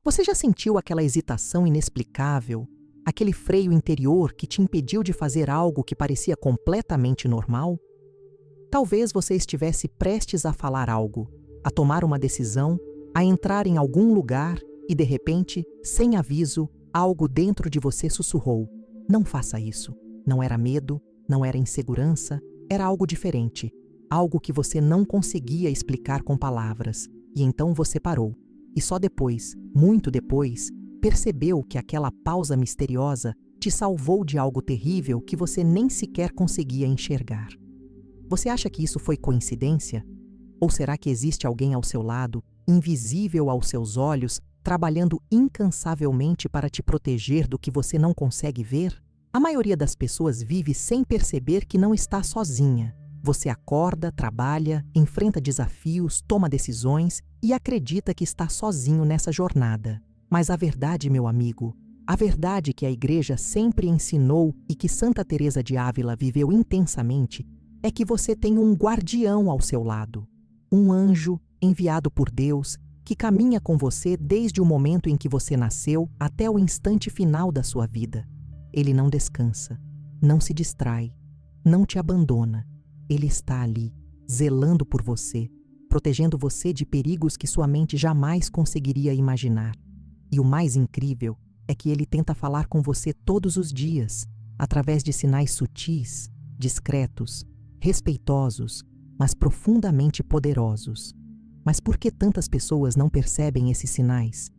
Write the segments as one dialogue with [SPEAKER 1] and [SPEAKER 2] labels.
[SPEAKER 1] Você já sentiu aquela hesitação inexplicável, aquele freio interior que te impediu de fazer algo que parecia completamente normal? Talvez você estivesse prestes a falar algo, a tomar uma decisão, a entrar em algum lugar e, de repente, sem aviso, algo dentro de você sussurrou: não faça isso. Não era medo, não era insegurança, era algo diferente, algo que você não conseguia explicar com palavras. E então você parou. E só depois, muito depois, percebeu que aquela pausa misteriosa te salvou de algo terrível que você nem sequer conseguia enxergar. Você acha que isso foi coincidência? Ou será que existe alguém ao seu lado, invisível aos seus olhos, trabalhando incansavelmente para te proteger do que você não consegue ver? A maioria das pessoas vive sem perceber que não está sozinha. Você acorda, trabalha, enfrenta desafios, toma decisões e acredita que está sozinho nessa jornada. Mas a verdade, meu amigo, a verdade que a Igreja sempre ensinou e que Santa Teresa de Ávila viveu intensamente, é que você tem um guardião ao seu lado, um anjo enviado por Deus que caminha com você desde o momento em que você nasceu até o instante final da sua vida. Ele não descansa, não se distrai, não te abandona. Ele está ali, zelando por você, protegendo você de perigos que sua mente jamais conseguiria imaginar. E o mais incrível é que ele tenta falar com você todos os dias, através de sinais sutis, discretos, respeitosos, mas profundamente poderosos. Mas por que tantas pessoas não percebem esses sinais?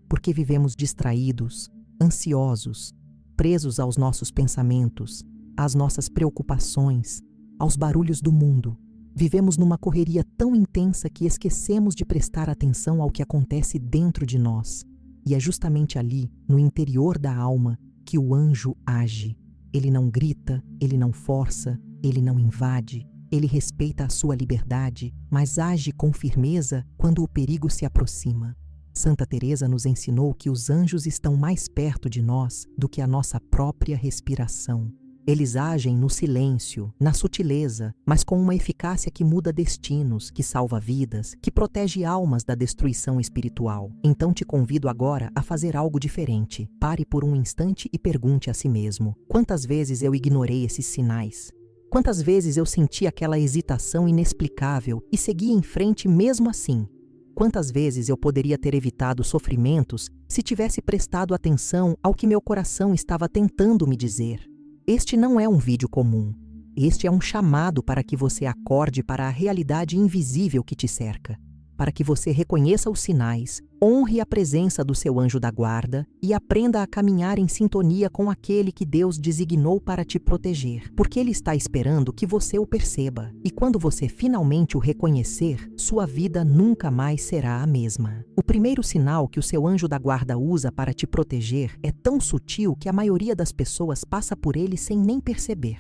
[SPEAKER 1] Porque vivemos distraídos, ansiosos, presos aos nossos pensamentos, às nossas preocupações, aos barulhos do mundo. Vivemos numa correria tão intensa que esquecemos de prestar atenção ao que acontece dentro de nós. E é justamente ali, no interior da alma, que o anjo age. Ele não grita, ele não força, ele não invade, ele respeita a sua liberdade, mas age com firmeza quando o perigo se aproxima. Santa Teresa nos ensinou que os anjos estão mais perto de nós do que a nossa própria respiração. Eles agem no silêncio, na sutileza, mas com uma eficácia que muda destinos, que salva vidas, que protege almas da destruição espiritual. Então te convido agora a fazer algo diferente. Pare por um instante e pergunte a si mesmo: quantas vezes eu ignorei esses sinais? Quantas vezes eu senti aquela hesitação inexplicável e segui em frente mesmo assim? Quantas vezes eu poderia ter evitado sofrimentos se tivesse prestado atenção ao que meu coração estava tentando me dizer? Este não é um vídeo comum. Este é um chamado para que você acorde para a realidade invisível que te cerca, para que você reconheça os sinais, honre a presença do seu anjo da guarda e aprenda a caminhar em sintonia com aquele que Deus designou para te proteger, porque Ele está esperando que você o perceba. E quando você finalmente o reconhecer, sua vida nunca mais será a mesma. O primeiro sinal que o seu anjo da guarda usa para te proteger é tão sutil que a maioria das pessoas passa por ele sem nem perceber.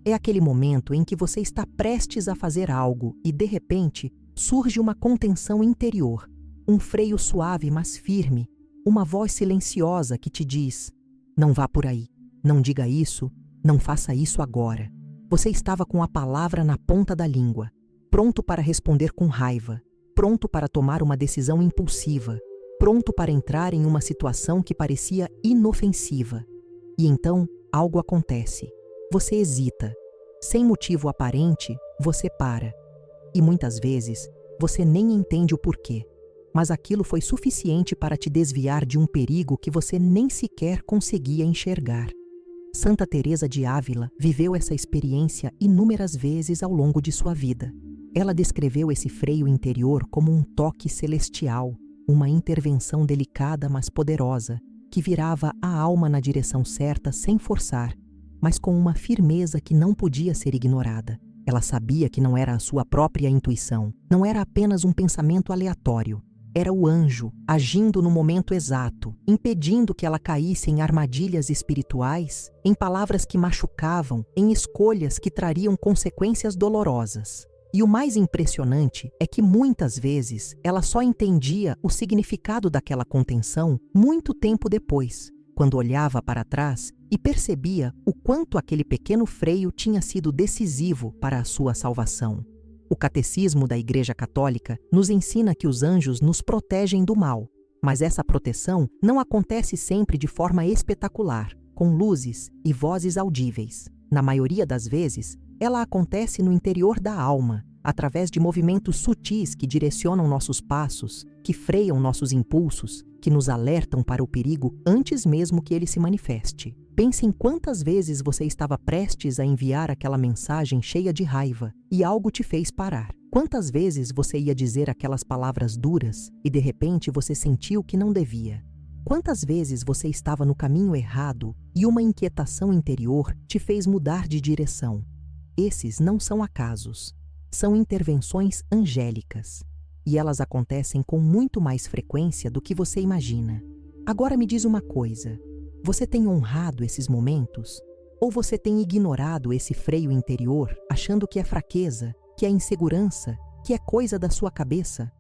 [SPEAKER 1] É aquele momento em que você está prestes a fazer algo e, de repente, surge uma contenção interior, um freio suave mas firme, uma voz silenciosa que te diz: não vá por aí, não diga isso, não faça isso agora. Você estava com a palavra na ponta da língua, pronto para responder com raiva, pronto para tomar uma decisão impulsiva, pronto para entrar em uma situação que parecia inofensiva. E então algo acontece. Você hesita. Sem motivo aparente, você para. E muitas vezes, você nem entende o porquê, mas aquilo foi suficiente para te desviar de um perigo que você nem sequer conseguia enxergar. Santa Teresa de Ávila viveu essa experiência inúmeras vezes ao longo de sua vida. Ela descreveu esse freio interior como um toque celestial, uma intervenção delicada mas poderosa, que virava a alma na direção certa sem forçar, mas com uma firmeza que não podia ser ignorada. Ela sabia que não era a sua própria intuição, não era apenas um pensamento aleatório. Era o anjo, agindo no momento exato, impedindo que ela caísse em armadilhas espirituais, em palavras que machucavam, em escolhas que trariam consequências dolorosas. E o mais impressionante é que muitas vezes ela só entendia o significado daquela contenção muito tempo depois, quando olhava para trás e percebia o quanto aquele pequeno freio tinha sido decisivo para a sua salvação. O Catecismo da Igreja Católica nos ensina que os anjos nos protegem do mal, Mas essa proteção não acontece sempre de forma espetacular, com luzes e vozes audíveis. Na maioria das vezes, ela acontece no interior da alma, através de movimentos sutis que direcionam nossos passos, que freiam nossos impulsos, que nos alertam para o perigo antes mesmo que ele se manifeste. Pense em quantas vezes você estava prestes a enviar aquela mensagem cheia de raiva e algo te fez parar. Quantas vezes você ia dizer aquelas palavras duras e de repente você sentiu que não devia. Quantas vezes você estava no caminho errado e uma inquietação interior te fez mudar de direção. Esses não são acasos, são intervenções angélicas. E elas acontecem com muito mais frequência do que você imagina. Agora me diz uma coisa, você tem honrado esses momentos? Ou você tem ignorado esse freio interior, achando que é fraqueza, que é insegurança, que é coisa da sua cabeça?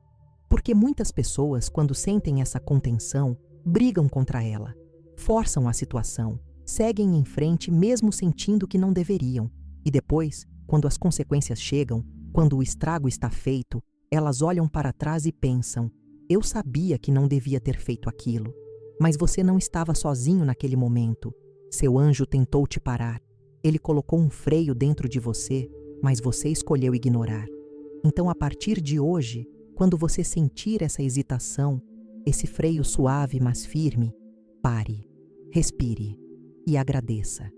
[SPEAKER 1] Porque muitas pessoas, quando sentem essa contenção, brigam contra ela, forçam a situação, seguem em frente mesmo sentindo que não deveriam. E depois, quando as consequências chegam, quando o estrago está feito, elas olham para trás e pensam: eu sabia que não devia ter feito aquilo. Mas você não estava sozinho naquele momento. Seu anjo tentou te parar. Ele colocou um freio dentro de você, mas você escolheu ignorar. Então, a partir de hoje, quando você sentir essa hesitação, esse freio suave mas firme, pare, respire e agradeça.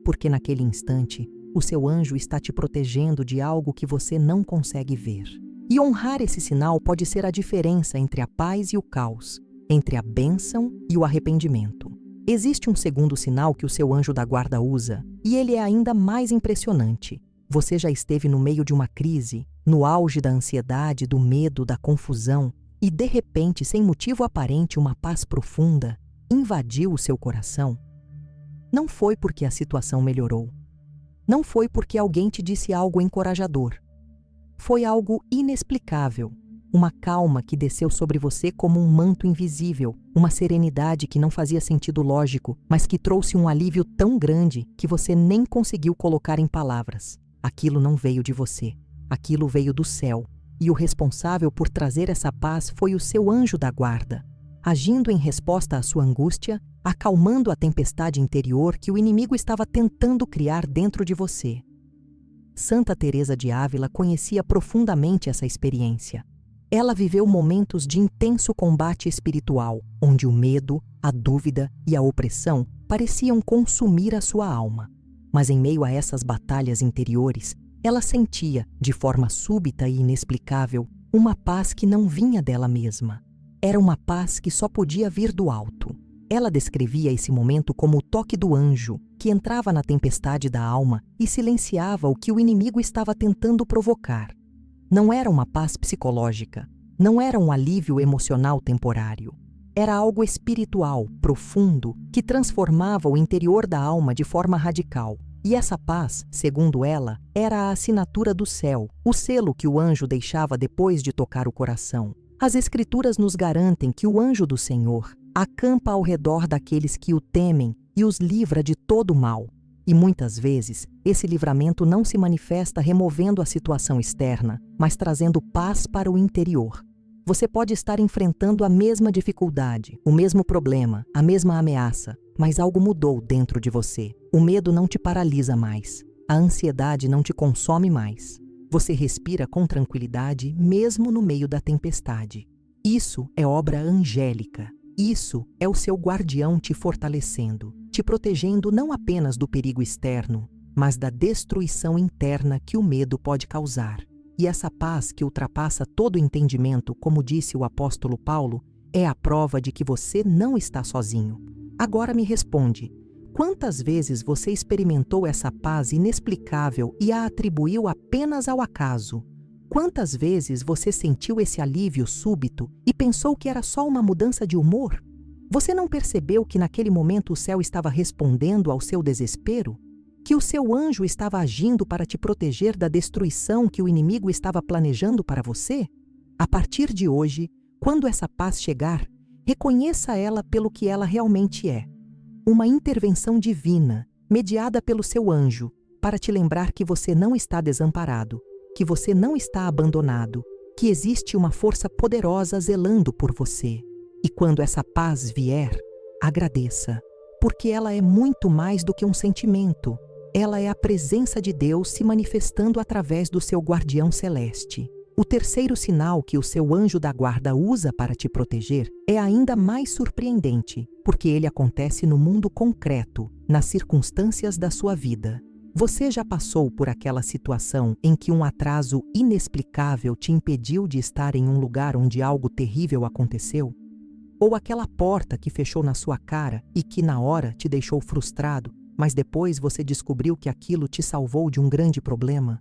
[SPEAKER 1] Porque naquele instante, o seu anjo está te protegendo de algo que você não consegue ver. E honrar esse sinal pode ser a diferença entre a paz e o caos, entre a bênção e o arrependimento. Existe um segundo sinal que o seu anjo da guarda usa, e ele é ainda mais impressionante. Você já esteve no meio de uma crise, no auge da ansiedade, do medo, da confusão, e de repente, sem motivo aparente, uma paz profunda invadiu o seu coração? Não foi porque a situação melhorou. Não foi porque alguém te disse algo encorajador. Foi algo inexplicável, uma calma que desceu sobre você como um manto invisível, uma serenidade que não fazia sentido lógico, mas que trouxe um alívio tão grande que você nem conseguiu colocar em palavras. Aquilo não veio de você, aquilo veio do céu, e o responsável por trazer essa paz foi o seu anjo da guarda, agindo em resposta à sua angústia, acalmando a tempestade interior que o inimigo estava tentando criar dentro de você. Santa Teresa de Ávila conhecia profundamente essa experiência. Ela viveu momentos de intenso combate espiritual, onde o medo, a dúvida e a opressão pareciam consumir a sua alma. Mas em meio a essas batalhas interiores, ela sentia, de forma súbita e inexplicável, uma paz que não vinha dela mesma. Era uma paz que só podia vir do alto. Ela descrevia esse momento como o toque do anjo, que entrava na tempestade da alma e silenciava o que o inimigo estava tentando provocar. Não era uma paz psicológica, não era um alívio emocional temporário. Era algo espiritual, profundo, que transformava o interior da alma de forma radical. E essa paz, segundo ela, era a assinatura do céu, o selo que o anjo deixava depois de tocar o coração. As Escrituras nos garantem que o anjo do Senhor acampa ao redor daqueles que o temem e os livra de todo o mal. E muitas vezes, esse livramento não se manifesta removendo a situação externa, mas trazendo paz para o interior. Você pode estar enfrentando a mesma dificuldade, o mesmo problema, a mesma ameaça, mas algo mudou dentro de você. O medo não te paralisa mais, a ansiedade não te consome mais. Você respira com tranquilidade mesmo no meio da tempestade. Isso é obra angélica. Isso é o seu guardião te fortalecendo, te protegendo não apenas do perigo externo, mas da destruição interna que o medo pode causar. E essa paz que ultrapassa todo entendimento, como disse o apóstolo Paulo, é a prova de que você não está sozinho. Agora me responde, quantas vezes você experimentou essa paz inexplicável e a atribuiu apenas ao acaso? Quantas vezes você sentiu esse alívio súbito e pensou que era só uma mudança de humor? Você não percebeu que naquele momento o céu estava respondendo ao seu desespero? Que o seu anjo estava agindo para te proteger da destruição que o inimigo estava planejando para você? A partir de hoje, quando essa paz chegar, reconheça ela pelo que ela realmente é. Uma intervenção divina, mediada pelo seu anjo, para te lembrar que você não está desamparado, que você não está abandonado, que existe uma força poderosa zelando por você. E quando essa paz vier, agradeça, porque ela é muito mais do que um sentimento. Ela é a presença de Deus se manifestando através do seu guardião celeste. O terceiro sinal que o seu anjo da guarda usa para te proteger é ainda mais surpreendente, porque ele acontece no mundo concreto, nas circunstâncias da sua vida. Você já passou por aquela situação em que um atraso inexplicável te impediu de estar em um lugar onde algo terrível aconteceu? Ou aquela porta que fechou na sua cara e que na hora te deixou frustrado, mas depois você descobriu que aquilo te salvou de um grande problema?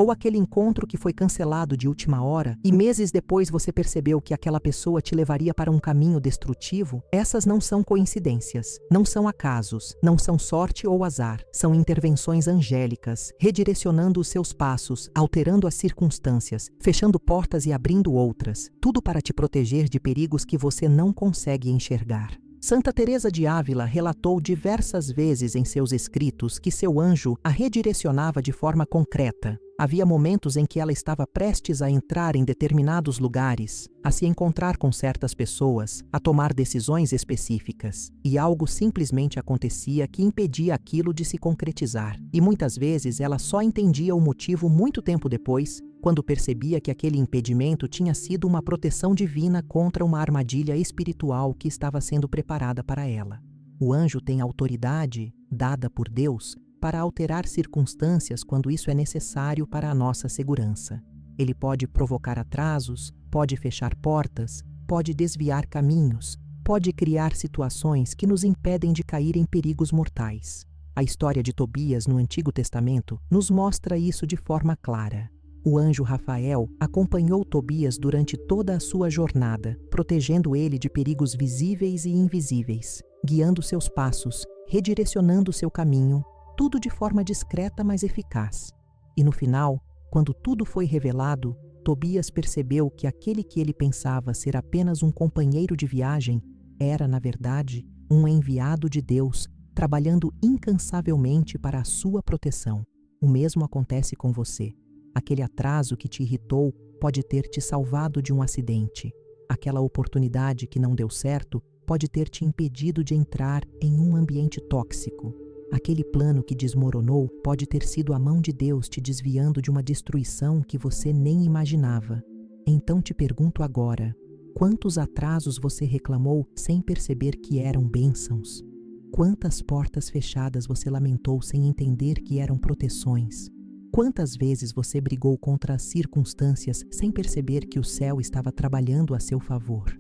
[SPEAKER 1] Ou aquele encontro que foi cancelado de última hora e meses depois você percebeu que aquela pessoa te levaria para um caminho destrutivo? Essas não são coincidências, não são acasos, não são sorte ou azar. São intervenções angélicas, redirecionando os seus passos, alterando as circunstâncias, fechando portas e abrindo outras, tudo para te proteger de perigos que você não consegue enxergar. Santa Teresa de Ávila relatou diversas vezes em seus escritos que seu anjo a redirecionava de forma concreta. Havia momentos em que ela estava prestes a entrar em determinados lugares, a se encontrar com certas pessoas, a tomar decisões específicas, e algo simplesmente acontecia que impedia aquilo de se concretizar. E muitas vezes ela só entendia o motivo muito tempo depois, quando percebia que aquele impedimento tinha sido uma proteção divina contra uma armadilha espiritual que estava sendo preparada para ela. O anjo tem autoridade, dada por Deus, para alterar circunstâncias quando isso é necessário para a nossa segurança. Ele pode provocar atrasos, pode fechar portas, pode desviar caminhos, pode criar situações que nos impedem de cair em perigos mortais. A história de Tobias no Antigo Testamento nos mostra isso de forma clara. O anjo Rafael acompanhou Tobias durante toda a sua jornada, protegendo ele de perigos visíveis e invisíveis, guiando seus passos, redirecionando seu caminho, tudo de forma discreta, mas eficaz. E no final, quando tudo foi revelado, Tobias percebeu que aquele que ele pensava ser apenas um companheiro de viagem era, na verdade, um enviado de Deus, trabalhando incansavelmente para a sua proteção. O mesmo acontece com você. Aquele atraso que te irritou pode ter te salvado de um acidente. Aquela oportunidade que não deu certo pode ter te impedido de entrar em um ambiente tóxico. Aquele plano que desmoronou pode ter sido a mão de Deus te desviando de uma destruição que você nem imaginava. Então te pergunto agora, quantos atrasos você reclamou sem perceber que eram bênçãos? Quantas portas fechadas você lamentou sem entender que eram proteções? Quantas vezes você brigou contra as circunstâncias sem perceber que o céu estava trabalhando a seu favor?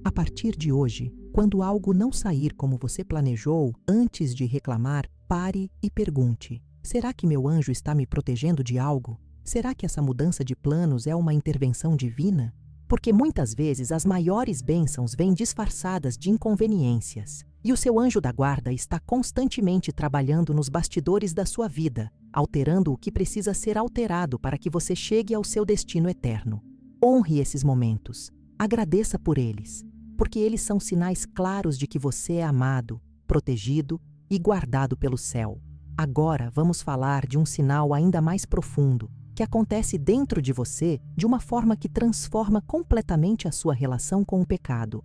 [SPEAKER 1] A partir de hoje, quando algo não sair como você planejou, antes de reclamar, pare e pergunte: será que meu anjo está me protegendo de algo? Será que essa mudança de planos é uma intervenção divina? Porque muitas vezes as maiores bênçãos vêm disfarçadas de inconveniências, e o seu anjo da guarda está constantemente trabalhando nos bastidores da sua vida, alterando o que precisa ser alterado para que você chegue ao seu destino eterno. Honre esses momentos, agradeça por eles, porque eles são sinais claros de que você é amado, protegido e guardado pelo céu. Agora vamos falar de um sinal ainda mais profundo, que acontece dentro de você de uma forma que transforma completamente a sua relação com o pecado.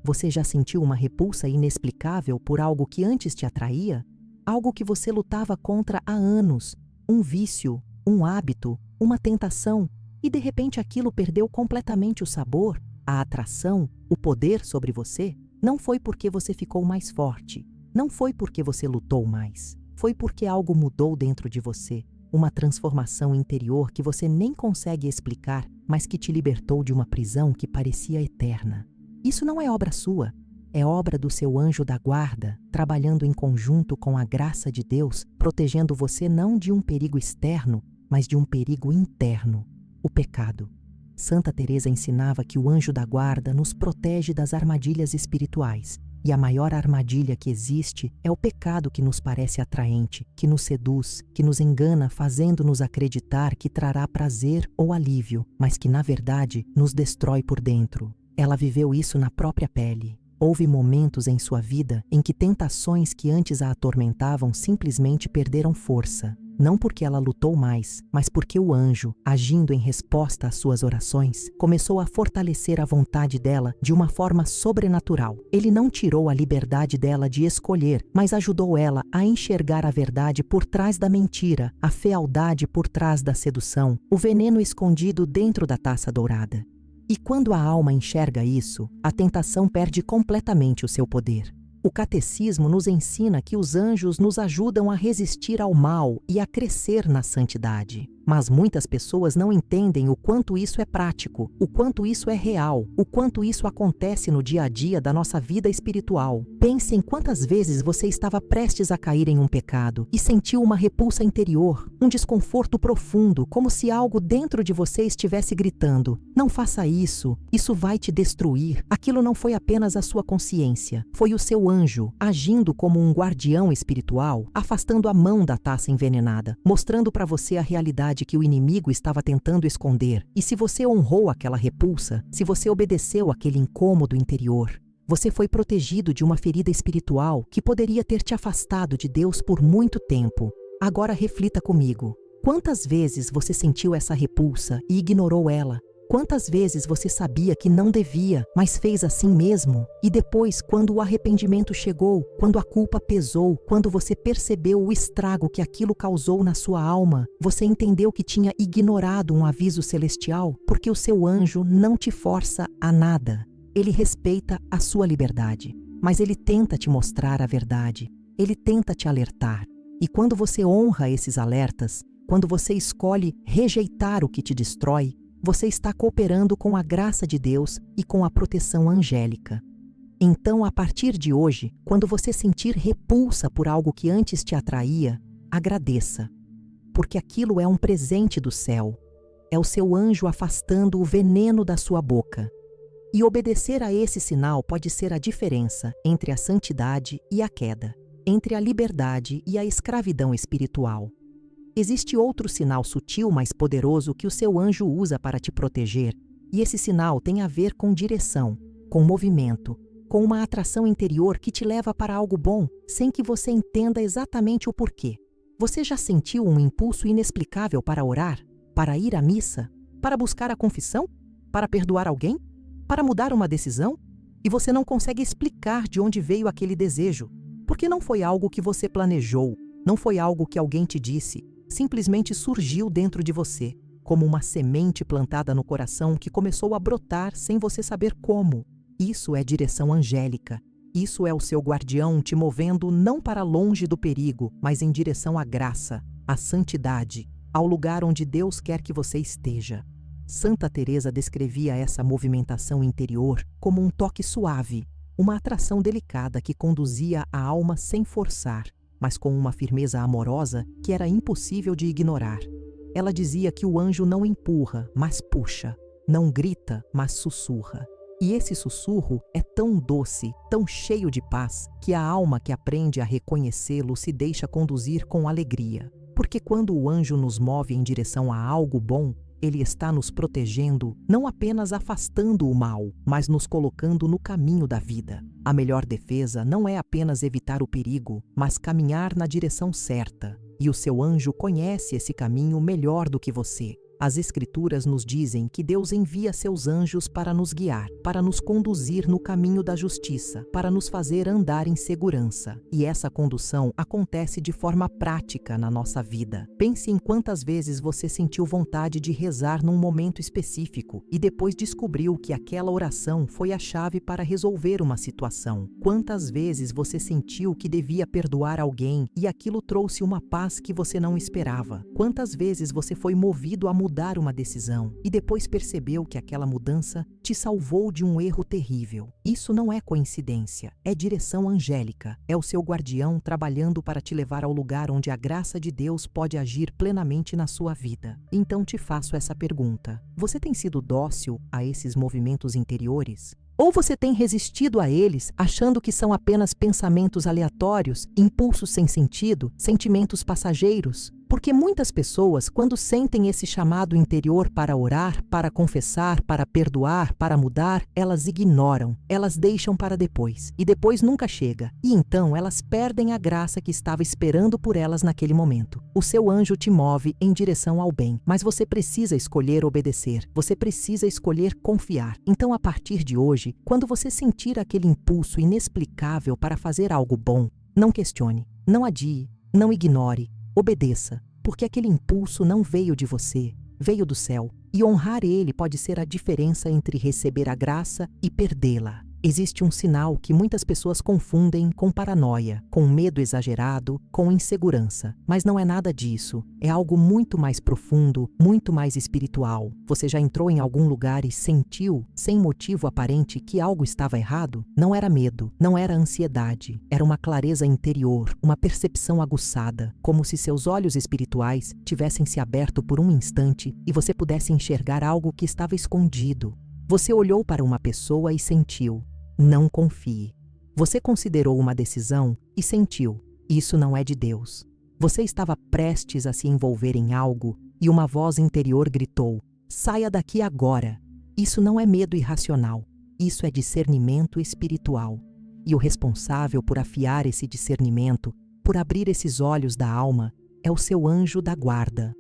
[SPEAKER 1] Você já sentiu uma repulsa inexplicável por algo que antes te atraía? Algo que você lutava contra há anos, um vício, um hábito, uma tentação, e de repente aquilo perdeu completamente o sabor, a atração, o poder sobre você? Não foi porque você ficou mais forte, não foi porque você lutou mais, foi porque algo mudou dentro de você, uma transformação interior que você nem consegue explicar, mas que te libertou de uma prisão que parecia eterna. Isso não é obra sua, é obra do seu anjo da guarda, trabalhando em conjunto com a graça de Deus, protegendo você não de um perigo externo, mas de um perigo interno, o pecado. Santa Teresa ensinava que o anjo da guarda nos protege das armadilhas espirituais, e a maior armadilha que existe é o pecado que nos parece atraente, que nos seduz, que nos engana, fazendo-nos acreditar que trará prazer ou alívio, mas que, na verdade, nos destrói por dentro. Ela viveu isso na própria pele. Houve momentos em sua vida em que tentações que antes a atormentavam simplesmente perderam força. não porque ela lutou mais, mas porque o anjo, agindo em resposta às suas orações, começou a fortalecer a vontade dela de uma forma sobrenatural. Ele não tirou a liberdade dela de escolher, mas ajudou ela a enxergar a verdade por trás da mentira, a fealdade por trás da sedução, o veneno escondido dentro da taça dourada. E quando a alma enxerga isso, a tentação perde completamente o seu poder. O catecismo nos ensina que os anjos nos ajudam a resistir ao mal e a crescer na santidade. Mas muitas pessoas não entendem o quanto isso é prático, o quanto isso é real, o quanto isso acontece no dia a dia da nossa vida espiritual. Pense em quantas vezes você estava prestes a cair em um pecado e sentiu uma repulsa interior, um desconforto profundo, como se algo dentro de você estivesse gritando: não faça isso, isso vai te destruir. Aquilo não foi apenas a sua consciência, foi o seu anjo, agindo como um guardião espiritual, afastando a mão da taça envenenada, mostrando para você a realidade que o inimigo estava tentando esconder. E se você honrou aquela repulsa, se você obedeceu aquele incômodo interior, você foi protegido de uma ferida espiritual que poderia ter te afastado de Deus por muito tempo. Agora reflita comigo. Quantas vezes você sentiu essa repulsa e ignorou ela? Quantas vezes você sabia que não devia, mas fez assim mesmo? E depois, quando o arrependimento chegou, quando a culpa pesou, quando você percebeu o estrago que aquilo causou na sua alma, você entendeu que tinha ignorado um aviso celestial? Porque o seu anjo não te força a nada. Ele respeita a sua liberdade, mas ele tenta te mostrar a verdade. Ele tenta te alertar. E quando você honra esses alertas, quando você escolhe rejeitar o que te destrói, você está cooperando com a graça de Deus e com a proteção angélica. Então, a partir de hoje, quando você sentir repulsa por algo que antes te atraía, agradeça, porque aquilo é um presente do céu. É o seu anjo afastando o veneno da sua boca. E obedecer a esse sinal pode ser a diferença entre a santidade e a queda, entre a liberdade e a escravidão espiritual. Existe outro sinal sutil, mas poderoso, que o seu anjo usa para te proteger, e esse sinal tem a ver com direção, com movimento, com uma atração interior que te leva para algo bom, sem que você entenda exatamente o porquê. Você já sentiu um impulso inexplicável para orar, para ir à missa, para buscar a confissão, para perdoar alguém, para mudar uma decisão? E você não consegue explicar de onde veio aquele desejo, porque não foi algo que você planejou, não foi algo que alguém te disse. Simplesmente surgiu dentro de você, como uma semente plantada no coração que começou a brotar sem você saber como. Isso é direção angélica. Isso é o seu guardião te movendo não para longe do perigo, mas em direção à graça, à santidade, ao lugar onde Deus quer que você esteja. Santa Teresa descrevia essa movimentação interior como um toque suave, uma atração delicada que conduzia a alma sem forçar, mas com uma firmeza amorosa que era impossível de ignorar. Ela dizia que o anjo não empurra, mas puxa, não grita, mas sussurra. E esse sussurro é tão doce, tão cheio de paz, que a alma que aprende a reconhecê-lo se deixa conduzir com alegria. Porque quando o anjo nos move em direção a algo bom, ele está nos protegendo, não apenas afastando o mal, mas nos colocando no caminho da vida. A melhor defesa não é apenas evitar o perigo, mas caminhar na direção certa. E o seu anjo conhece esse caminho melhor do que você. As Escrituras nos dizem que Deus envia seus anjos para nos guiar, para nos conduzir no caminho da justiça, para nos fazer andar em segurança. E essa condução acontece de forma prática na nossa vida. Pense em quantas vezes você sentiu vontade de rezar num momento específico e depois descobriu que aquela oração foi a chave para resolver uma situação. Quantas vezes você sentiu que devia perdoar alguém e aquilo trouxe uma paz que você não esperava. Quantas vezes você foi movido a mudar uma decisão e depois percebeu que aquela mudança te salvou de um erro terrível. Isso não é coincidência, é direção angélica, é o seu guardião trabalhando para te levar ao lugar onde a graça de Deus pode agir plenamente na sua vida. Então te faço essa pergunta: você tem sido dócil a esses movimentos interiores? Ou você tem resistido a eles, achando que são apenas pensamentos aleatórios, impulsos sem sentido, sentimentos passageiros? Porque muitas pessoas, quando sentem esse chamado interior para orar, para confessar, para perdoar, para mudar, elas ignoram, elas deixam para depois, e depois nunca chega. E então elas perdem a graça que estava esperando por elas naquele momento. O seu anjo te move em direção ao bem, mas você precisa escolher obedecer, você precisa escolher confiar. Então, a partir de hoje, quando você sentir aquele impulso inexplicável para fazer algo bom, não questione, não adie, não ignore, obedeça, porque aquele impulso não veio de você, veio do céu, e honrar ele pode ser a diferença entre receber a graça e perdê-la. Existe um sinal que muitas pessoas confundem com paranoia, com medo exagerado, com insegurança. Mas não é nada disso. É algo muito mais profundo, muito mais espiritual. Você já entrou em algum lugar e sentiu, sem motivo aparente, que algo estava errado? Não era medo, não era ansiedade. Era uma clareza interior, uma percepção aguçada, como se seus olhos espirituais tivessem se aberto por um instante e você pudesse enxergar algo que estava escondido. Você olhou para uma pessoa e sentiu: não confie. Você considerou uma decisão e sentiu: isso não é de Deus. Você estava prestes a se envolver em algo e uma voz interior gritou: saia daqui agora. Isso não é medo irracional, isso é discernimento espiritual. E o responsável por afiar esse discernimento, por abrir esses olhos da alma, é o seu anjo da guarda.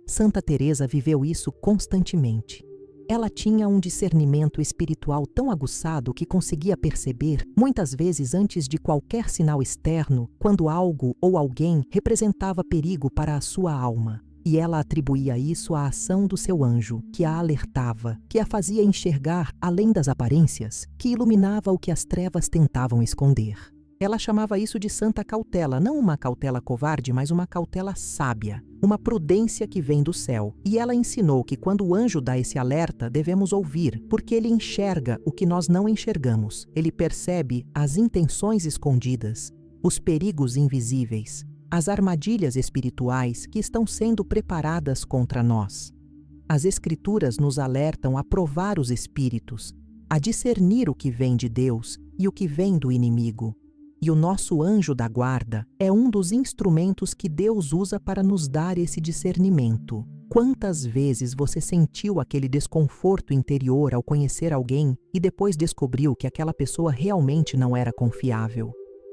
[SPEAKER 1] Santa Teresa viveu isso constantemente. Ela tinha um discernimento espiritual tão aguçado que conseguia perceber, muitas vezes antes de qualquer sinal externo, quando algo ou alguém representava perigo para a sua alma. E ela atribuía isso à ação do seu anjo, que a alertava, que a fazia enxergar além das aparências, que iluminava o que as trevas tentavam esconder. Ela chamava isso de santa cautela, não uma cautela covarde, mas uma cautela sábia, uma prudência que vem do céu. E ela ensinou que quando o anjo dá esse alerta, devemos ouvir, porque ele enxerga o que nós não enxergamos. Ele percebe as intenções escondidas, os perigos invisíveis, as armadilhas espirituais que estão sendo preparadas contra nós. As Escrituras nos alertam a provar os espíritos, a discernir o que vem de Deus e o que vem do inimigo. E o nosso anjo da guarda é um dos instrumentos que Deus usa para nos dar esse discernimento. Quantas vezes você sentiu aquele desconforto interior ao conhecer alguém e depois descobriu que aquela pessoa realmente não era confiável?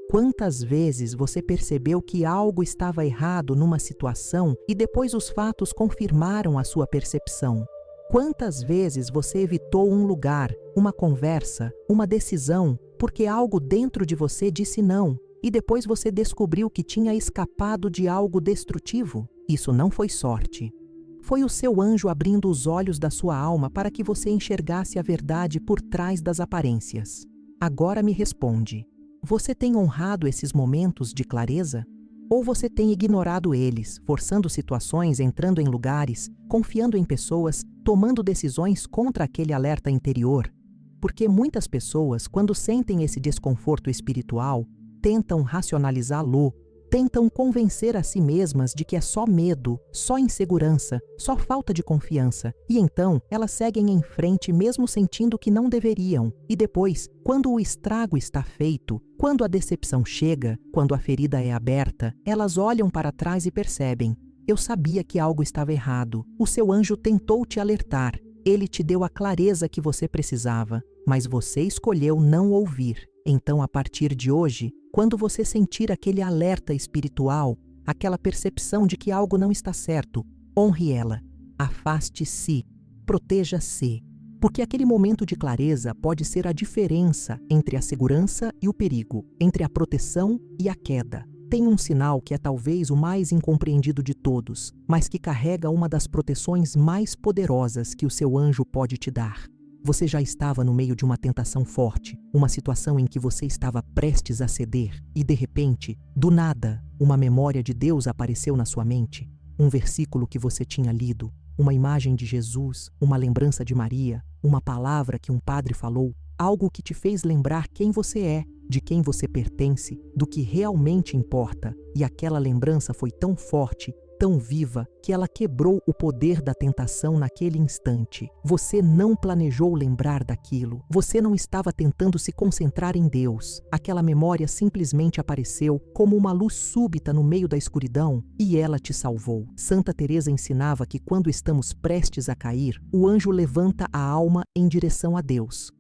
[SPEAKER 1] Quantas vezes você percebeu que algo estava errado numa situação e depois os fatos confirmaram a sua percepção? Quantas vezes você evitou um lugar, uma conversa, uma decisão, porque algo dentro de você disse não, e depois você descobriu que tinha escapado de algo destrutivo? Isso não foi sorte. Foi o seu anjo abrindo os olhos da sua alma para que você enxergasse a verdade por trás das aparências. Agora me responde: você tem honrado esses momentos de clareza? Ou você tem ignorado eles, forçando situações, entrando em lugares, confiando em pessoas, tomando decisões contra aquele alerta interior? Porque muitas pessoas, quando sentem esse desconforto espiritual, tentam racionalizá-lo, tentam convencer a si mesmas de que é só medo, só insegurança, só falta de confiança, e então elas seguem em frente mesmo sentindo que não deveriam. E depois, quando o estrago está feito, quando a decepção chega, quando a ferida é aberta, elas olham para trás e percebem: eu sabia que algo estava errado, o seu anjo tentou te alertar, ele te deu a clareza que você precisava, mas você escolheu não ouvir. Então, a partir de hoje, quando você sentir aquele alerta espiritual, aquela percepção de que algo não está certo, honre ela, afaste-se, proteja-se, porque aquele momento de clareza pode ser a diferença entre a segurança e o perigo, entre a proteção e a queda. Tem um sinal que é talvez o mais incompreendido de todos, mas que carrega uma das proteções mais poderosas que o seu anjo pode te dar. Você já estava no meio de uma tentação forte, uma situação em que você estava prestes a ceder, e de repente, do nada, uma memória de Deus apareceu na sua mente, um versículo que você tinha lido, uma imagem de Jesus, uma lembrança de Maria, uma palavra que um padre falou, algo que te fez lembrar quem você é, de quem você pertence, do que realmente importa, e aquela lembrança foi tão forte tão viva que ela quebrou o poder da tentação naquele instante. Você não planejou lembrar daquilo. Você não estava tentando se concentrar em Deus. Aquela memória simplesmente apareceu como uma luz súbita no meio da escuridão e ela te salvou. Santa Teresa ensinava que quando estamos prestes a cair, o anjo levanta a alma em direção a Deus.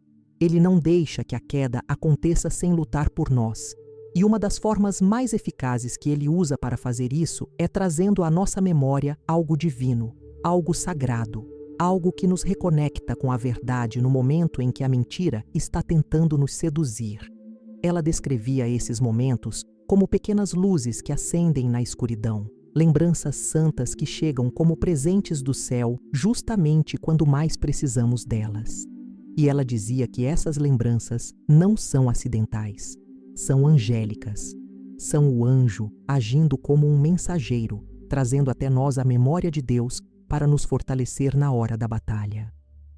[SPEAKER 1] Ele não deixa que a queda aconteça sem lutar por nós. E uma das formas mais eficazes que ele usa para fazer isso é trazendo à nossa memória algo divino, algo sagrado, algo que nos reconecta com a verdade no momento em que a mentira está tentando nos seduzir. Ela descrevia esses momentos como pequenas luzes que acendem na escuridão, lembranças santas que chegam como presentes do céu justamente quando mais precisamos delas. E ela dizia que essas lembranças não são acidentais. São angélicas. São o anjo agindo como um mensageiro, trazendo até nós a memória de Deus para nos fortalecer na hora da batalha.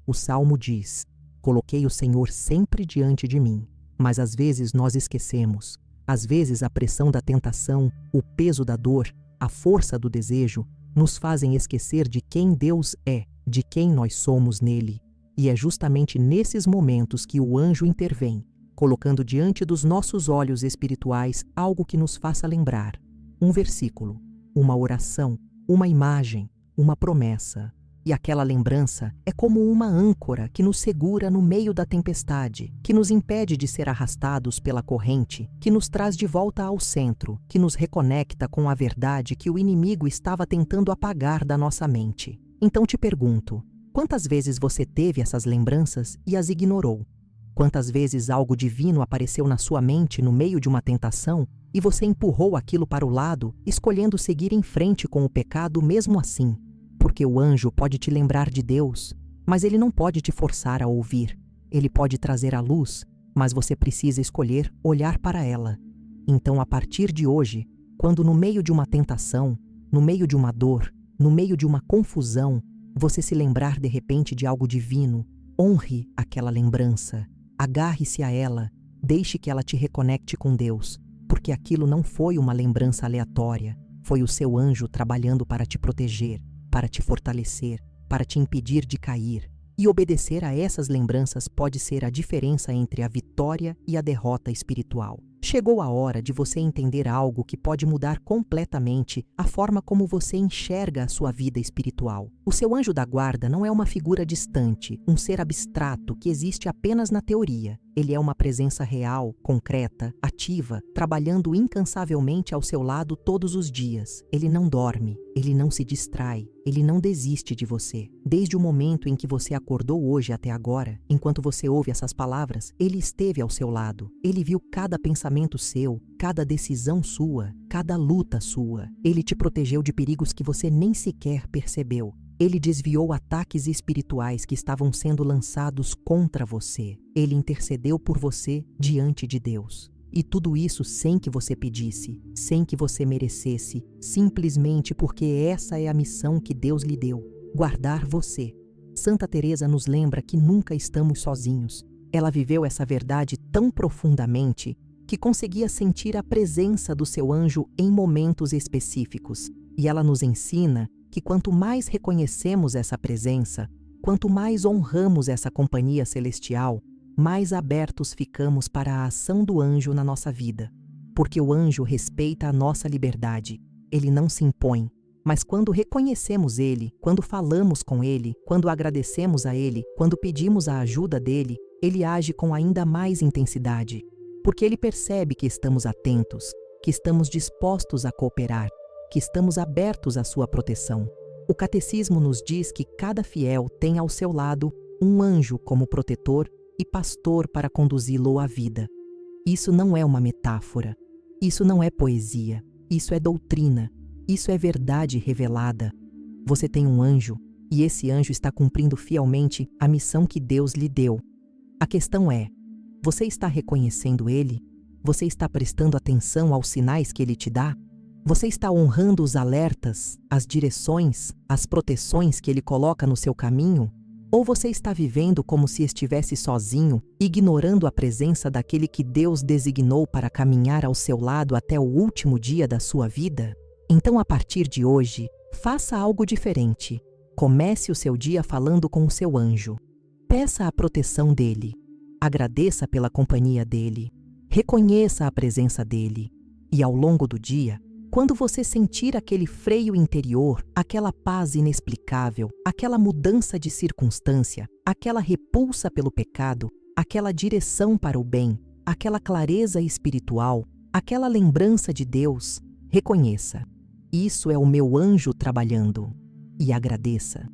[SPEAKER 1] O Salmo diz: "Coloquei o Senhor sempre diante de mim", mas às vezes nós esquecemos. Às vezes a pressão da tentação, o peso da dor, a força do desejo nos fazem esquecer de quem Deus é, de quem nós somos nele. E é justamente nesses momentos que o anjo intervém, colocando diante dos nossos olhos espirituais algo que nos faça lembrar. Um versículo, uma oração, uma imagem, uma promessa. E aquela lembrança é como uma âncora que nos segura no meio da tempestade, que nos impede de ser arrastados pela corrente, que nos traz de volta ao centro, que nos reconecta com a verdade que o inimigo estava tentando apagar da nossa mente. Então te pergunto, quantas vezes você teve essas lembranças e as ignorou? Quantas vezes algo divino apareceu na sua mente no meio de uma tentação e você empurrou aquilo para o lado, escolhendo seguir em frente com o pecado mesmo assim? Porque o anjo pode te lembrar de Deus, mas ele não pode te forçar a ouvir. Ele pode trazer a luz, mas você precisa escolher olhar para ela. Então, a partir de hoje, quando no meio de uma tentação, no meio de uma dor, no meio de uma confusão, você se lembrar de repente de algo divino, honre aquela lembrança. Agarre-se a ela, deixe que ela te reconecte com Deus, porque aquilo não foi uma lembrança aleatória, foi o seu anjo trabalhando para te proteger, para te fortalecer, para te impedir de cair. E obedecer a essas lembranças pode ser a diferença entre a vitória e a derrota espiritual. Chegou a hora de você entender algo que pode mudar completamente a forma como você enxerga a sua vida espiritual. O seu anjo da guarda não é uma figura distante, um ser abstrato que existe apenas na teoria. Ele é uma presença real, concreta, ativa, trabalhando incansavelmente ao seu lado todos os dias. Ele não dorme, ele não se distrai, ele não desiste de você. Desde o momento em que você acordou hoje até agora, enquanto você ouve essas palavras, ele esteve ao seu lado. Ele viu cada pensamento seu, cada decisão sua, cada luta sua. Ele te protegeu de perigos que você nem sequer percebeu. Ele desviou ataques espirituais que estavam sendo lançados contra você. Ele intercedeu por você diante de Deus. E tudo isso sem que você pedisse, sem que você merecesse, simplesmente porque essa é a missão que Deus lhe deu, guardar você. Santa Teresa nos lembra que nunca estamos sozinhos. Ela viveu essa verdade tão profundamente que conseguia sentir a presença do seu anjo em momentos específicos. E ela nos ensina que quanto mais reconhecemos essa presença, quanto mais honramos essa companhia celestial, mais abertos ficamos para a ação do anjo na nossa vida. Porque o anjo respeita a nossa liberdade. Ele não se impõe. Mas quando reconhecemos ele, quando falamos com ele, quando agradecemos a ele, quando pedimos a ajuda dele, ele age com ainda mais intensidade. Porque ele percebe que estamos atentos, que estamos dispostos a cooperar, que estamos abertos à sua proteção. O catecismo nos diz que cada fiel tem ao seu lado um anjo como protetor e pastor para conduzi-lo à vida. Isso não é uma metáfora, isso não é poesia, isso é doutrina, isso é verdade revelada. Você tem um anjo e esse anjo está cumprindo fielmente a missão que Deus lhe deu. A questão é, você está reconhecendo ele? Você está prestando atenção aos sinais que ele te dá? Você está honrando os alertas, as direções, as proteções que ele coloca no seu caminho? Ou você está vivendo como se estivesse sozinho, ignorando a presença daquele que Deus designou para caminhar ao seu lado até o último dia da sua vida? Então, a partir de hoje, faça algo diferente. Comece o seu dia falando com o seu anjo. Peça a proteção dele. Agradeça pela companhia dele. Reconheça a presença dele. E ao longo do dia, quando você sentir aquele freio interior, aquela paz inexplicável, aquela mudança de circunstância, aquela repulsa pelo pecado, aquela direção para o bem, aquela clareza espiritual, aquela lembrança de Deus, reconheça: isso é o meu anjo trabalhando. E agradeça.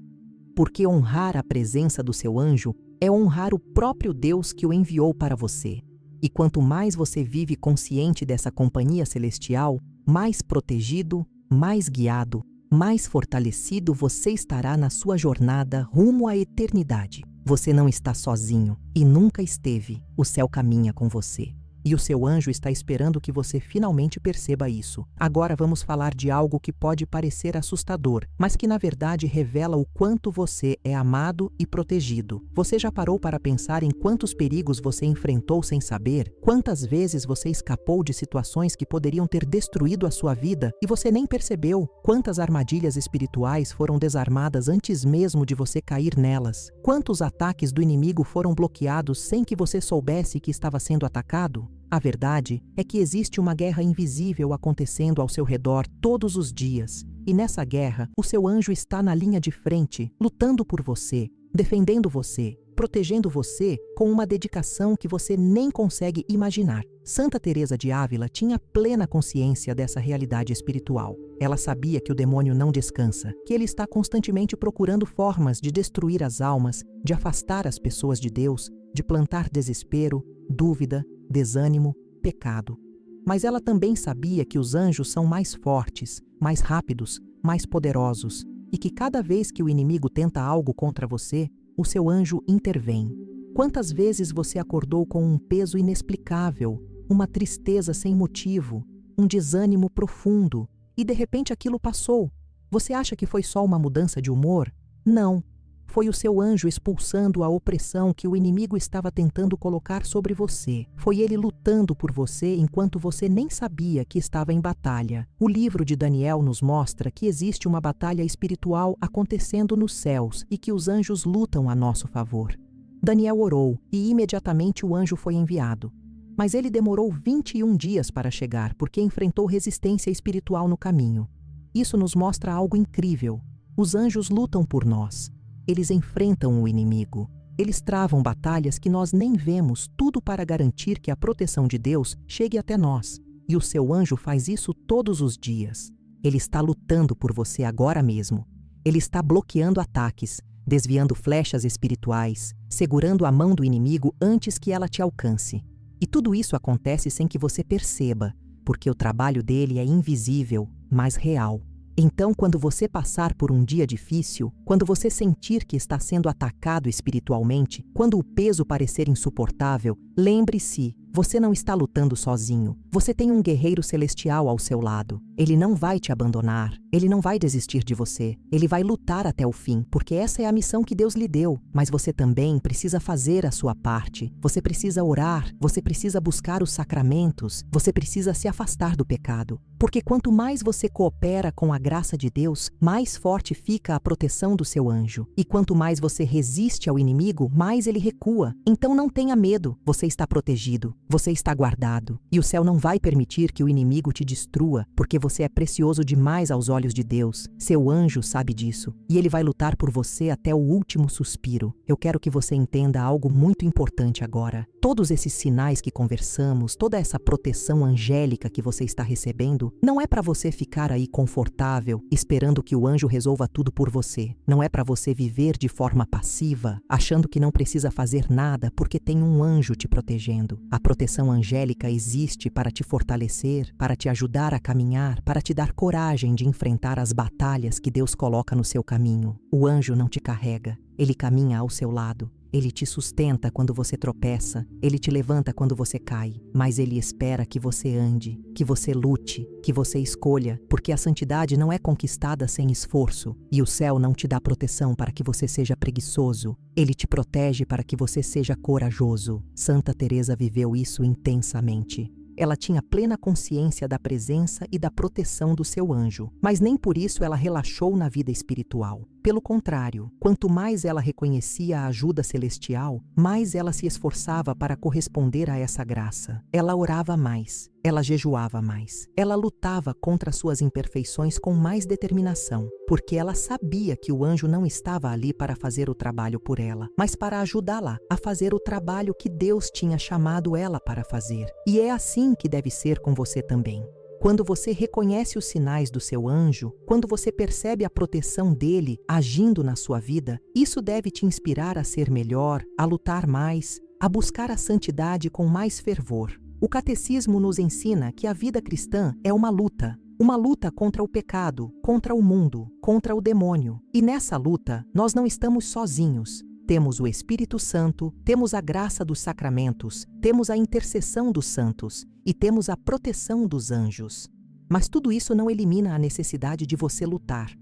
[SPEAKER 1] Porque honrar a presença do seu anjo é honrar o próprio Deus que o enviou para você. E quanto mais você vive consciente dessa companhia celestial, mais protegido, mais guiado, mais fortalecido você estará na sua jornada rumo à eternidade. Você não está sozinho e nunca esteve. O céu caminha com você. E o seu anjo está esperando que você finalmente perceba isso. Agora vamos falar de algo que pode parecer assustador, mas que na verdade revela o quanto você é amado e protegido. Você já parou para pensar em quantos perigos você enfrentou sem saber? Quantas vezes você escapou de situações que poderiam ter destruído a sua vida e você nem percebeu? Quantas armadilhas espirituais foram desarmadas antes mesmo de você cair nelas? Quantos ataques do inimigo foram bloqueados sem que você soubesse que estava sendo atacado? A verdade é que existe uma guerra invisível acontecendo ao seu redor todos os dias. E nessa guerra, o seu anjo está na linha de frente, lutando por você, defendendo você, protegendo você com uma dedicação que você nem consegue imaginar. Santa Teresa de Ávila tinha plena consciência dessa realidade espiritual. Ela sabia que o demônio não descansa, que ele está constantemente procurando formas de destruir as almas, de afastar as pessoas de Deus, de plantar desespero, dúvida, desânimo, pecado. Mas ela também sabia que os anjos são mais fortes, mais rápidos, mais poderosos, e que cada vez que o inimigo tenta algo contra você, o seu anjo intervém. Quantas vezes você acordou com um peso inexplicável, uma tristeza sem motivo, um desânimo profundo, e de repente aquilo passou? Você acha que foi só uma mudança de humor? Não. Foi o seu anjo expulsando a opressão que o inimigo estava tentando colocar sobre você. Foi ele lutando por você enquanto você nem sabia que estava em batalha. O livro de Daniel nos mostra que existe uma batalha espiritual acontecendo nos céus e que os anjos lutam a nosso favor. Daniel orou e imediatamente o anjo foi enviado. Mas ele demorou 21 dias para chegar porque enfrentou resistência espiritual no caminho. Isso nos mostra algo incrível. Os anjos lutam por nós. Eles enfrentam o inimigo. Eles travam batalhas que nós nem vemos, tudo para garantir que a proteção de Deus chegue até nós. E o seu anjo faz isso todos os dias. Ele está lutando por você agora mesmo. Ele está bloqueando ataques, desviando flechas espirituais, segurando a mão do inimigo antes que ela te alcance. E tudo isso acontece sem que você perceba, porque o trabalho dele é invisível, mas real. Então, quando você passar por um dia difícil, quando você sentir que está sendo atacado espiritualmente, quando o peso parecer insuportável, lembre-se, você não está lutando sozinho. Você tem um guerreiro celestial ao seu lado. Ele não vai te abandonar. Ele não vai desistir de você. Ele vai lutar até o fim, porque essa é a missão que Deus lhe deu. Mas você também precisa fazer a sua parte. Você precisa orar. Você precisa buscar os sacramentos. Você precisa se afastar do pecado. Porque quanto mais você coopera com a graça de Deus, mais forte fica a proteção do seu anjo. E quanto mais você resiste ao inimigo, mais ele recua. Então não tenha medo. Você está protegido. Você está guardado, e o céu não vai permitir que o inimigo te destrua, porque você é precioso demais aos olhos de Deus. Seu anjo sabe disso, e ele vai lutar por você até o último suspiro. Eu quero que você entenda algo muito importante agora. Todos esses sinais que conversamos, toda essa proteção angélica que você está recebendo, não é para você ficar aí confortável, esperando que o anjo resolva tudo por você. Não é para você viver de forma passiva, achando que não precisa fazer nada porque tem um anjo te protegendo. A proteção angélica existe para te fortalecer, para te ajudar a caminhar, para te dar coragem de enfrentar as batalhas que Deus coloca no seu caminho. O anjo não te carrega, ele caminha ao seu lado. Ele te sustenta quando você tropeça, ele te levanta quando você cai, mas ele espera que você ande, que você lute, que você escolha, porque a santidade não é conquistada sem esforço, e o céu não te dá proteção para que você seja preguiçoso, ele te protege para que você seja corajoso. Santa Teresa viveu isso intensamente. Ela tinha plena consciência da presença e da proteção do seu anjo, mas nem por isso ela relaxou na vida espiritual. Pelo contrário, quanto mais ela reconhecia a ajuda celestial, mais ela se esforçava para corresponder a essa graça. Ela orava mais, ela jejuava mais, ela lutava contra suas imperfeições com mais determinação, porque ela sabia que o anjo não estava ali para fazer o trabalho por ela, mas para ajudá-la a fazer o trabalho que Deus tinha chamado ela para fazer. E é assim que deve ser com você também. Quando você reconhece os sinais do seu anjo, quando você percebe a proteção dele agindo na sua vida, isso deve te inspirar a ser melhor, a lutar mais, a buscar a santidade com mais fervor. O catecismo nos ensina que a vida cristã é uma luta contra o pecado, contra o mundo, contra o demônio. E nessa luta, nós não estamos sozinhos. Temos o Espírito Santo, temos a graça dos sacramentos, temos a intercessão dos santos e temos a proteção dos anjos. Mas tudo isso não elimina a necessidade de você lutar.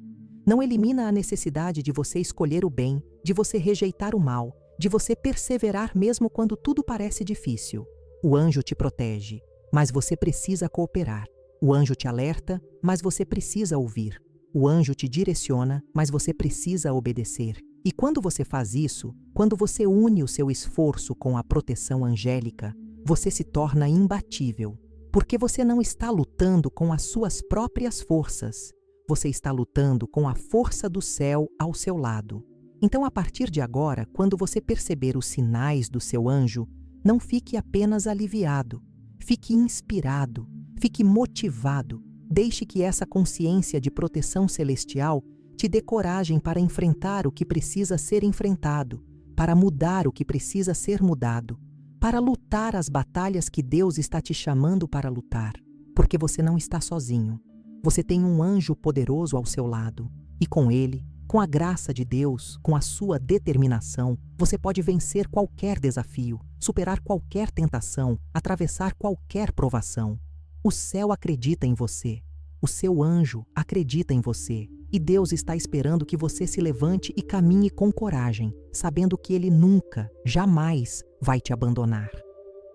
[SPEAKER 1] Não elimina a necessidade de você escolher o bem, de você rejeitar o mal, de você perseverar mesmo quando tudo parece difícil. O anjo te protege, mas você precisa cooperar. O anjo te alerta, mas você precisa ouvir. O anjo te direciona, mas você precisa obedecer. E quando você faz isso, quando você une o seu esforço com a proteção angélica, você se torna imbatível, porque você não está lutando com as suas próprias forças, você está lutando com a força do céu ao seu lado. Então, a partir de agora, quando você perceber os sinais do seu anjo, não fique apenas aliviado, fique inspirado, fique motivado, deixe que essa consciência de proteção celestial te dê coragem para enfrentar o que precisa ser enfrentado, para mudar o que precisa ser mudado, para lutar as batalhas que Deus está te chamando para lutar, porque você não está sozinho. Você tem um anjo poderoso ao seu lado, e com ele, com a graça de Deus, com a sua determinação, você pode vencer qualquer desafio, superar qualquer tentação, atravessar qualquer provação. O céu acredita em você, o seu anjo acredita em você. E Deus está esperando que você se levante e caminhe com coragem, sabendo que Ele nunca, jamais vai te abandonar.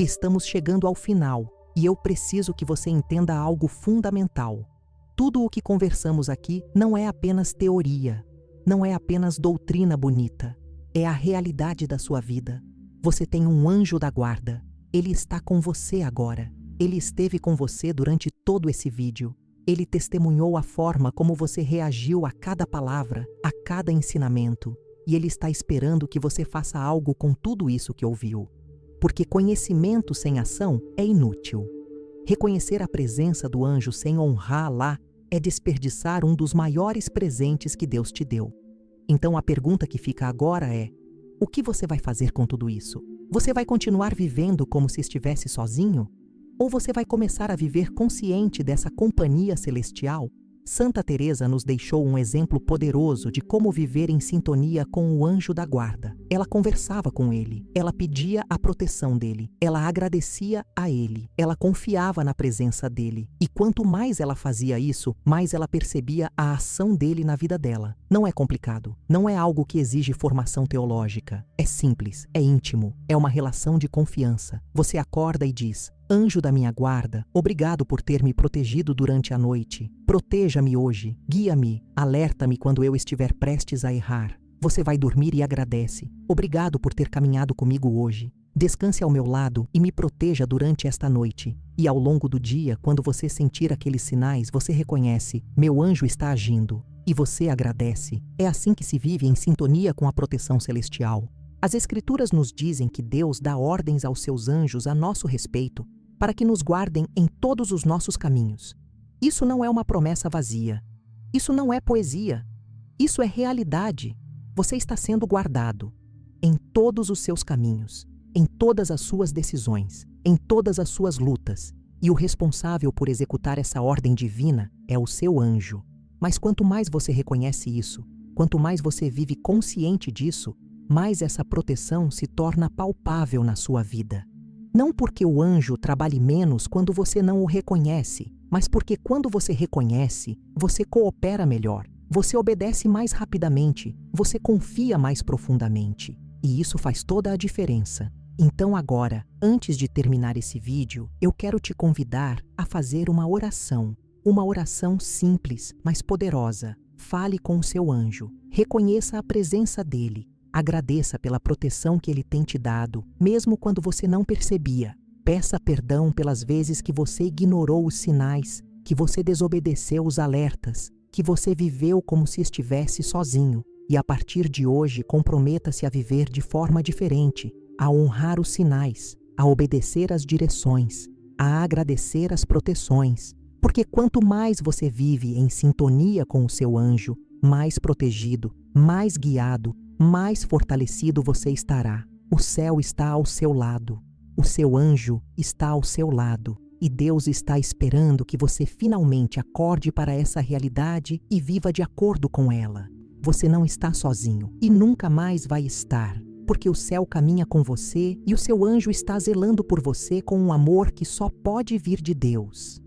[SPEAKER 1] Estamos chegando ao final e eu preciso que você entenda algo fundamental. Tudo o que conversamos aqui não é apenas teoria, não é apenas doutrina bonita, é a realidade da sua vida. Você tem um anjo da guarda, ele está com você agora, ele esteve com você durante todo esse vídeo. Ele testemunhou a forma como você reagiu a cada palavra, a cada ensinamento, e ele está esperando que você faça algo com tudo isso que ouviu. Porque conhecimento sem ação é inútil. Reconhecer a presença do anjo sem honrar Alá é desperdiçar um dos maiores presentes que Deus te deu. Então a pergunta que fica agora é: o que você vai fazer com tudo isso? Você vai continuar vivendo como se estivesse sozinho? Ou você vai começar a viver consciente dessa companhia celestial? Santa Teresa nos deixou um exemplo poderoso de como viver em sintonia com o anjo da guarda. Ela conversava com ele, ela pedia a proteção dele, ela agradecia a ele, ela confiava na presença dele. E quanto mais ela fazia isso, mais ela percebia a ação dele na vida dela. Não é complicado, não é algo que exige formação teológica. É simples, é íntimo, é uma relação de confiança. Você acorda e diz: anjo da minha guarda, obrigado por ter me protegido durante a noite. Proteja-me hoje, guia-me, alerta-me quando eu estiver prestes a errar. Você vai dormir e agradece. Obrigado por ter caminhado comigo hoje. Descanse ao meu lado e me proteja durante esta noite. E ao longo do dia, quando você sentir aqueles sinais, você reconhece: meu anjo está agindo. E você agradece. É assim que se vive em sintonia com a proteção celestial. As Escrituras nos dizem que Deus dá ordens aos seus anjos a nosso respeito, para que nos guardem em todos os nossos caminhos. Isso não é uma promessa vazia. Isso não é poesia. Isso é realidade. Você está sendo guardado em todos os seus caminhos, em todas as suas decisões, em todas as suas lutas. E o responsável por executar essa ordem divina é o seu anjo. Mas quanto mais você reconhece isso, quanto mais você vive consciente disso, mais essa proteção se torna palpável na sua vida. Não porque o anjo trabalhe menos quando você não o reconhece, mas porque quando você reconhece, você coopera melhor, você obedece mais rapidamente, você confia mais profundamente. E isso faz toda a diferença. Então agora, antes de terminar esse vídeo, eu quero te convidar a fazer uma oração simples, mas poderosa. Fale com o seu anjo, reconheça a presença dele, agradeça pela proteção que ele tem te dado, mesmo quando você não percebia. Peça perdão pelas vezes que você ignorou os sinais, que você desobedeceu os alertas, que você viveu como se estivesse sozinho. E a partir de hoje, comprometa-se a viver de forma diferente, a honrar os sinais, a obedecer às direções, a agradecer as proteções. Porque quanto mais você vive em sintonia com o seu anjo, mais protegido, mais guiado, mais fortalecido você estará. O céu está ao seu lado, o seu anjo está ao seu lado, e Deus está esperando que você finalmente acorde para essa realidade e viva de acordo com ela. Você não está sozinho e nunca mais vai estar, porque o céu caminha com você e o seu anjo está zelando por você com um amor que só pode vir de Deus.